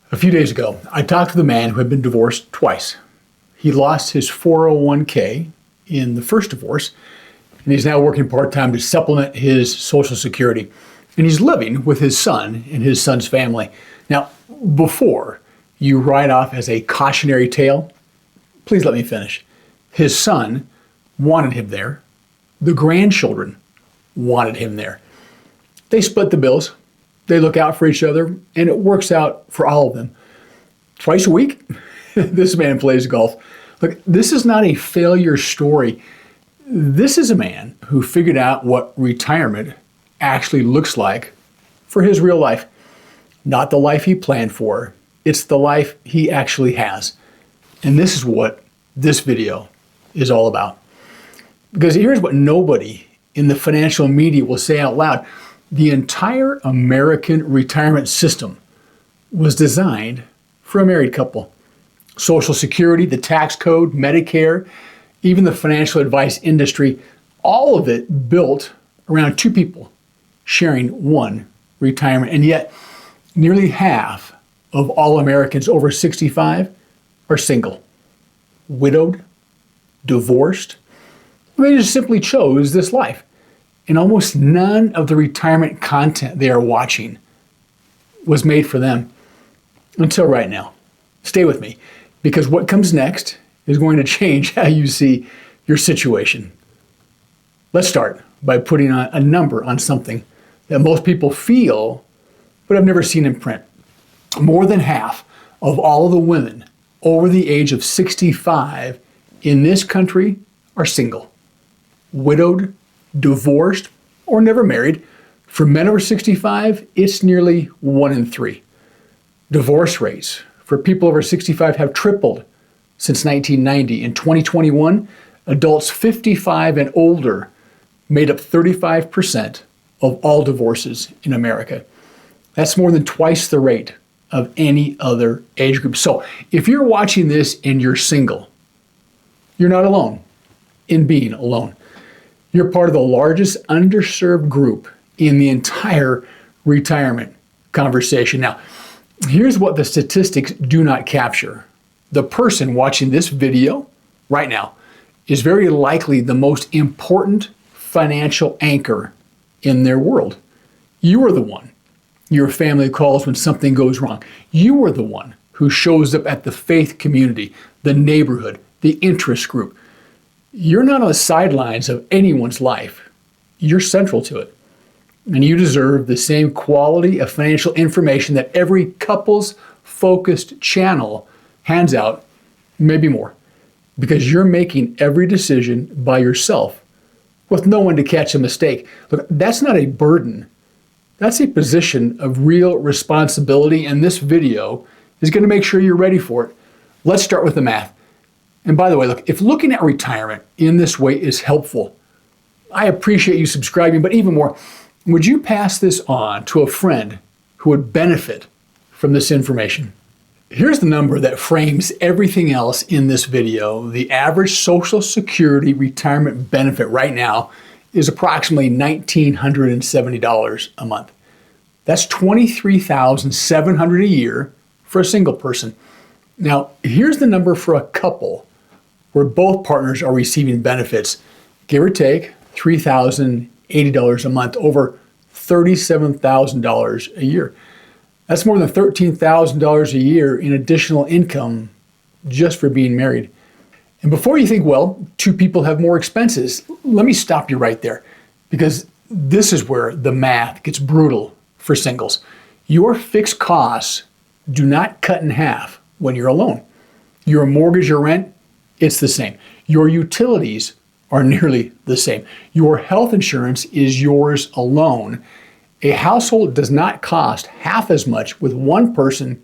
A few days ago, I talked with a man who had been divorced twice. He lost his 401k in the first divorce, and he's now working part-time to supplement his Social Security. And he's living with his son and his son's family. Now, before you write off as a cautionary tale, please let me finish. His son wanted him there. The grandchildren wanted him there. They split the bills. They look out for each other, and it works out for all of them. Twice a week, this man plays golf. Look, this is not a failure story. This is a man who figured out what retirement actually looks like for his real life. Not the life he planned for. It's the life he actually has. And this is what this video is all about. Because here's what nobody in the financial media will say out loud. The entire American retirement system was designed for a married couple. Social Security, the tax code, Medicare, even the financial advice industry, all of it built around two people sharing one retirement. And yet, nearly half of all Americans over 65 are single, widowed, divorced. They just simply chose this life. And almost none of the retirement content they are watching was made for them until right now. Stay with me, because what comes next is going to change how you see your situation. Let's start by putting a number on something that most people feel, but have never seen in print. More than half of all the women over the age of 65 in this country are single, widowed, divorced, or never married. For men over 65, it's nearly 1 in 3. Divorce rates for people over 65 have tripled since 1990. In 2021, adults 55 and older made up 35% of all divorces in America. That's more than twice the rate of any other age group. So if you're watching this and you're single, you're not alone in being alone. You're part of the largest underserved group in the entire retirement conversation. Now, here's what the statistics do not capture. The person watching this video right now is very likely the most important financial anchor in their world. You are the one your family calls when something goes wrong. You are the one who shows up at the faith community, the neighborhood, the interest group. You're not on the sidelines of anyone's life. You're central to it. And you deserve the same quality of financial information that every couples focused channel hands out, maybe more, because you're making every decision by yourself with no one to catch a mistake. Look, that's not a burden. That's a position of real responsibility, and this video is going to make sure you're ready for it. Let's start with the math. And by the way, look, if looking at retirement in this way is helpful, I appreciate you subscribing, but even more, would you pass this on to a friend who would benefit from this information? Here's the number that frames everything else in this video. The average Social Security retirement benefit right now is approximately $1,970 a month. That's $23,700 a year for a single person. Now, here's the number for a couple where both partners are receiving benefits, give or take $3,080 a month, over $37,000 a year. That's more than $13,000 a year in additional income just for being married. And before you think, well, two people have more expenses, let me stop you right there, because this is where the math gets brutal for singles. Your fixed costs do not cut in half when you're alone. Your mortgage or rent, it's the same. Your utilities are nearly the same. Your health insurance is yours alone. A household does not cost half as much with one person.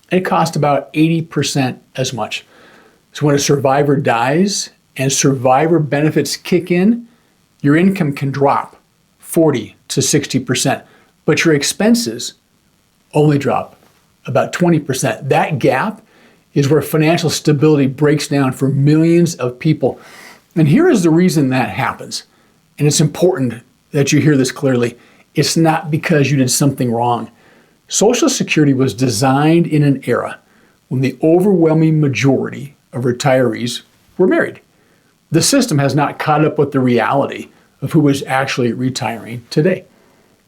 It costs about 80% as much. So when a survivor dies and survivor benefits kick in, your income can drop 40 to 60%, but your expenses only drop about 20%. That gap is where financial stability breaks down for millions of people. And here is the reason that happens. And it's important that you hear this clearly. It's not because you did something wrong. Social Security was designed in an era when the overwhelming majority of retirees were married. The system has not caught up with the reality of who is actually retiring today.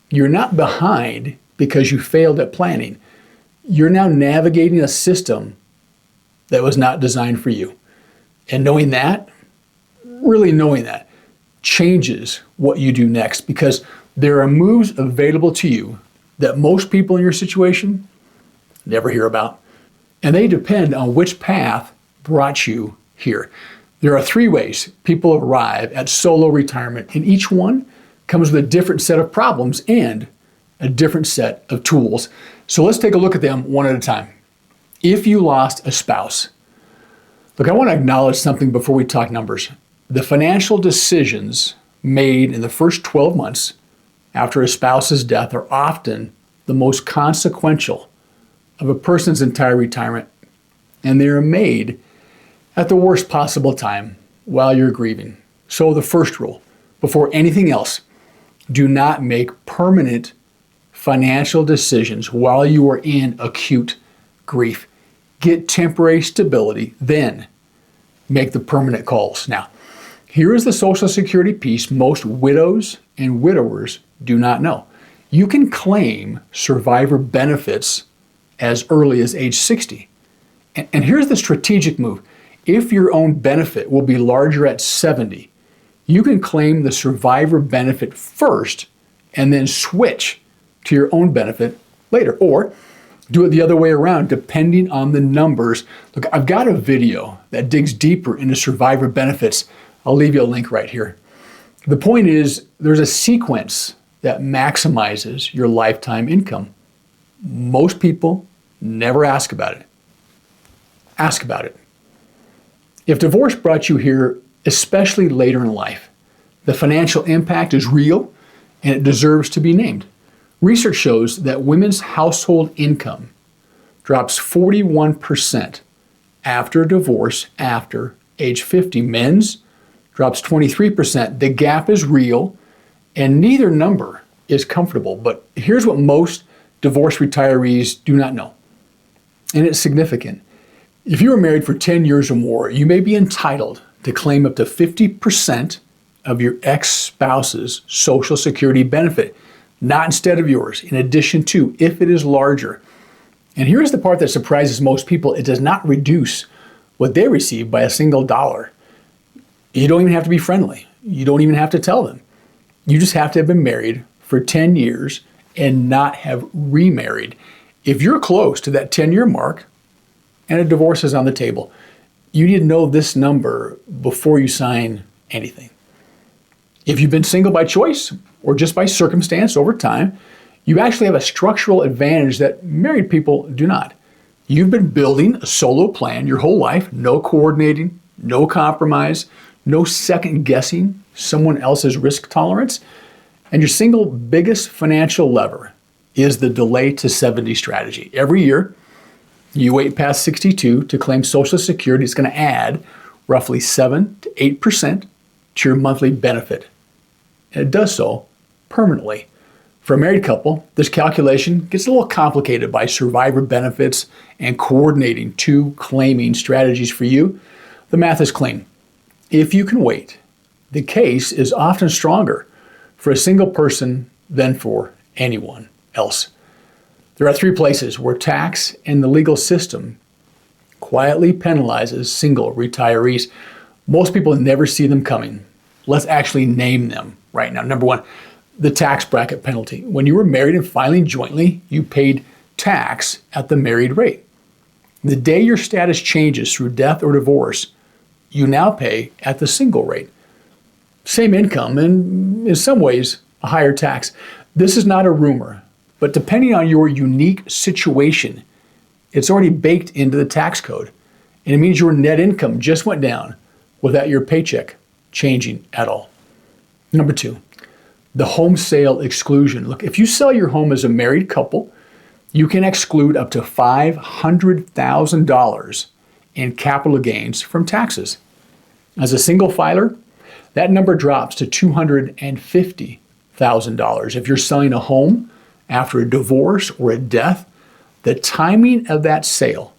You're not behind because you failed at planning. You're now navigating a system that was not designed for you. And knowing that, really knowing that, changes what you do next, because there are moves available to you that most people in your situation never hear about. And they depend on which path brought you here. There are 3 ways people arrive at solo retirement, and each one comes with a different set of problems and a different set of tools. So let's take a look at them one at a time. If you lost a spouse, look, I want to acknowledge something before we talk numbers. The financial decisions made in the first 12 months after a spouse's death are often the most consequential of a person's entire retirement, and they are made at the worst possible time while you're grieving. So the first rule, before anything else, do not make permanent financial decisions while you are in acute grief. Get temporary stability, then make the permanent calls. Now, here is the Social Security piece most widows and widowers do not know. You can claim survivor benefits as early as age 60. And here's the strategic move. If your own benefit will be larger at 70, you can claim the survivor benefit first and then switch to your own benefit later. Or do it the other way around, depending on the numbers. Look, I've got a video that digs deeper into survivor benefits. I'll leave you a link right here. The point is, there's a sequence that maximizes your lifetime income. Most people never ask about it. Ask about it. If divorce brought you here, especially later in life, the financial impact is real and it deserves to be named. Research shows that women's household income drops 41% after divorce after age 50. Men's drops 23%. The gap is real and neither number is comfortable. But here's what most divorced retirees do not know, and it's significant. If you were married for 10 years or more, you may be entitled to claim up to 50% of your ex-spouse's Social Security benefit, not instead of yours, in addition to if it is larger. And here's the part that surprises most people. It does not reduce what they receive by a single dollar. You don't even have to be friendly. You don't even have to tell them. You just have to have been married for 10 years and not have remarried. If you're close to that 10-year mark, and a divorce is on the table, you need to know this number before you sign anything. If you've been single by choice or just by circumstance over time, you actually have a structural advantage that married people do not. You've been building a solo plan your whole life, no coordinating, no compromise, no second guessing someone else's risk tolerance. And your single biggest financial lever is the delay to 70 strategy. Every year, you wait past 62 to claim Social Security. It's going to add roughly 7 to 8% to your monthly benefit. And it does so permanently. For a married couple, this calculation gets a little complicated by survivor benefits and coordinating 2 claiming strategies for you. The math is clean. If you can wait, the case is often stronger for a single person than for anyone else. There are 3 places where tax and the legal system quietly penalizes single retirees. Most people never see them coming. Let's actually name them right now. Number 1, the tax bracket penalty. When you were married and filing jointly, you paid tax at the married rate. The day your status changes through death or divorce, you now pay at the single rate. Same income and in some ways a higher tax. This is not a rumor. But depending on your unique situation, it's already baked into the tax code. And it means your net income just went down without your paycheck changing at all. Number 2, the home sale exclusion. Look, if you sell your home as a married couple, you can exclude up to $500,000 in capital gains from taxes. As a single filer, that number drops to $250,000. If you're selling a home after a divorce or a death, the timing of that sale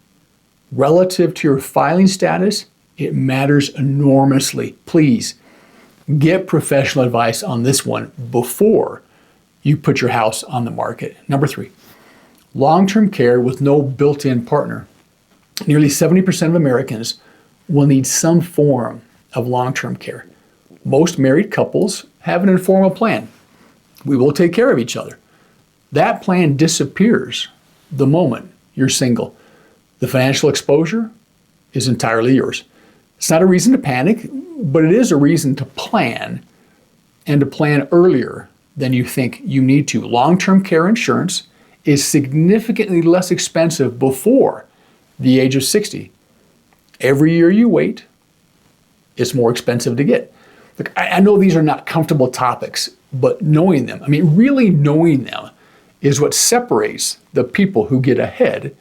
relative to your filing status, it matters enormously. Please get professional advice on this one before you put your house on the market. Number 3, long-term care with no built-in partner. Nearly 70% of Americans will need some form of long-term care. Most married couples have an informal plan. We will take care of each other. That plan disappears the moment you're single. The financial exposure is entirely yours. It's not a reason to panic, but it is a reason to plan, and to plan earlier than you think you need to. Long-term care insurance is significantly less expensive before the age of 60. Every year you wait, it's more expensive to get. Look, I know these are not comfortable topics, but knowing them, really knowing them, is what separates the people who get ahead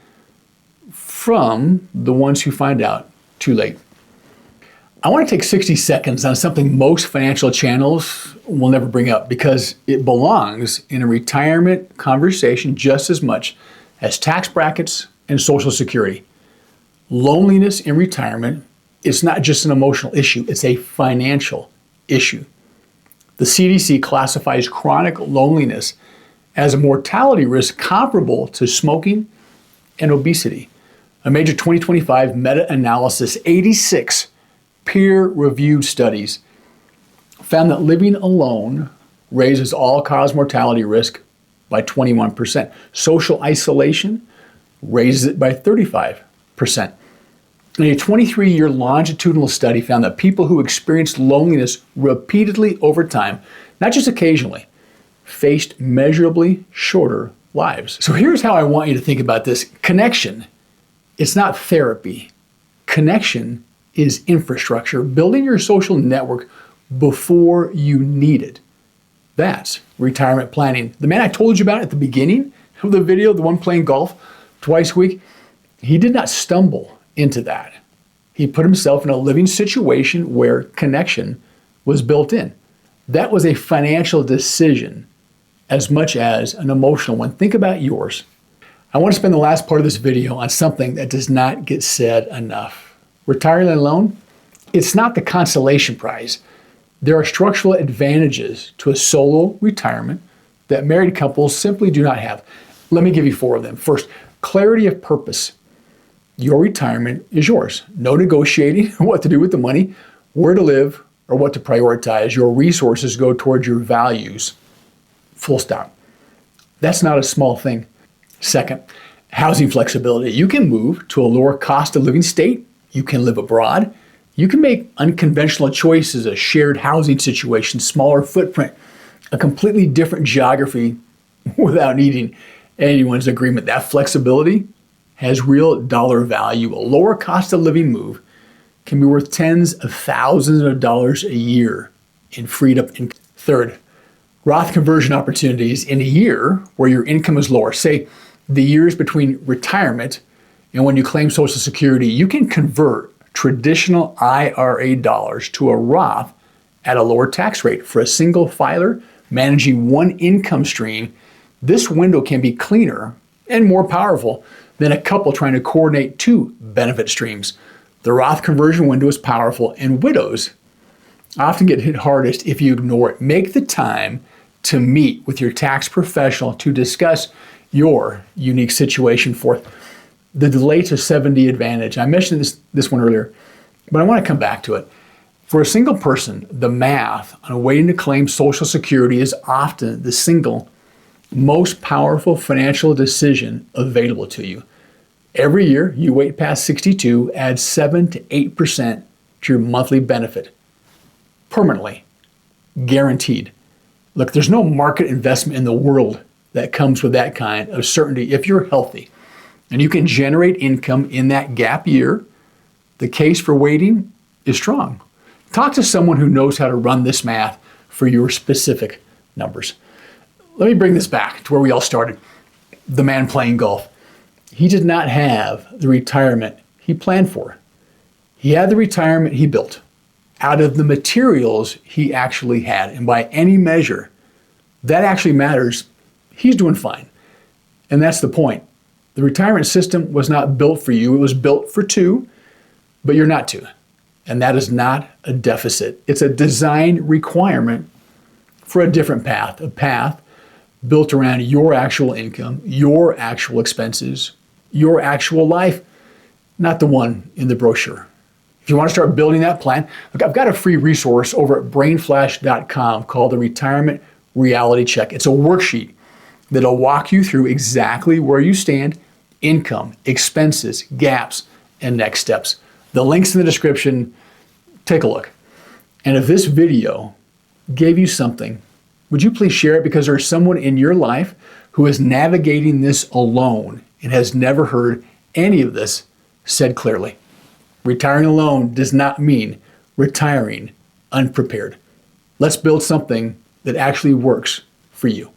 from the ones who find out too late. I want to take 60 seconds on something most financial channels will never bring up, because it belongs in a retirement conversation just as much as tax brackets and Social Security. Loneliness in retirement is not just an emotional issue, it's a financial issue. The CDC classifies chronic loneliness as a mortality risk comparable to smoking and obesity. A major 2025 meta-analysis, 86 peer-reviewed studies, found that living alone raises all-cause mortality risk by 21%. Social isolation raises it by 35%. And a 23-year longitudinal study found that people who experienced loneliness repeatedly over time, not just occasionally, faced measurably shorter lives. So here's how I want you to think about this. Connection, it's not therapy. Connection is infrastructure, building your social network before you need it. That's retirement planning. The man I told you about at the beginning of the video, the one playing golf twice a week, he did not stumble into that. He put himself in a living situation where connection was built in. That was a financial decision as much as an emotional one. Think about yours. I want to spend the last part of this video on something that does not get said enough. Retiring alone, it's not the consolation prize. There are structural advantages to a solo retirement that married couples simply do not have. Let me give you 4 of them. First, clarity of purpose. Your retirement is yours. No negotiating what to do with the money, where to live, or what to prioritize. Your resources go towards your values. Full stop. That's not a small thing. Second, housing flexibility. You can move to a lower cost of living state. You can live abroad. You can make unconventional choices, a shared housing situation, smaller footprint, a completely different geography without needing anyone's agreement. That flexibility has real dollar value. A lower cost of living move can be worth tens of thousands of dollars a year in freed up income. Third, Roth conversion opportunities in a year where your income is lower. Say the years between retirement and when you claim Social Security, you can convert traditional IRA dollars to a Roth at a lower tax rate. For a single filer managing one income stream, this window can be cleaner and more powerful than a couple trying to coordinate 2 benefit streams. The Roth conversion window is powerful, and widows often get hit hardest if you ignore it. Make the time to meet with your tax professional to discuss your unique situation. Fourth, the delay to 70 advantage. I mentioned this one earlier, but I want to come back to it. For a single person, the math on waiting to claim Social Security is often the single most powerful financial decision available to you. Every year you wait past 62 adds 7 to 8% to your monthly benefit. Permanently. Guaranteed. Look, there's no market investment in the world that comes with that kind of certainty. If you're healthy and you can generate income in that gap year, the case for waiting is strong. Talk to someone who knows how to run this math for your specific numbers. Let me bring this back to where we all started. The man playing golf. He did not have the retirement he planned for. He had the retirement he built out of the materials he actually had. And by any measure, that actually matters he's doing fine. And that's the point. The retirement system was not built for you. It was built for two, but you're not two. And that is not a deficit. It's a design requirement for a different path, a path built around your actual income, your actual expenses, your actual life, not the one in the brochure. If you want to start building that plan, look, I've got a free resource over at brainflash.com called the Retirement Reality Check. It's a worksheet that'll walk you through exactly where you stand, income, expenses, gaps, and next steps. The link's in the description. Take a look. And if this video gave you something, would you please share it, because there's someone in your life who is navigating this alone and has never heard any of this said clearly. Retiring alone does not mean retiring unprepared. Let's build something that actually works for you.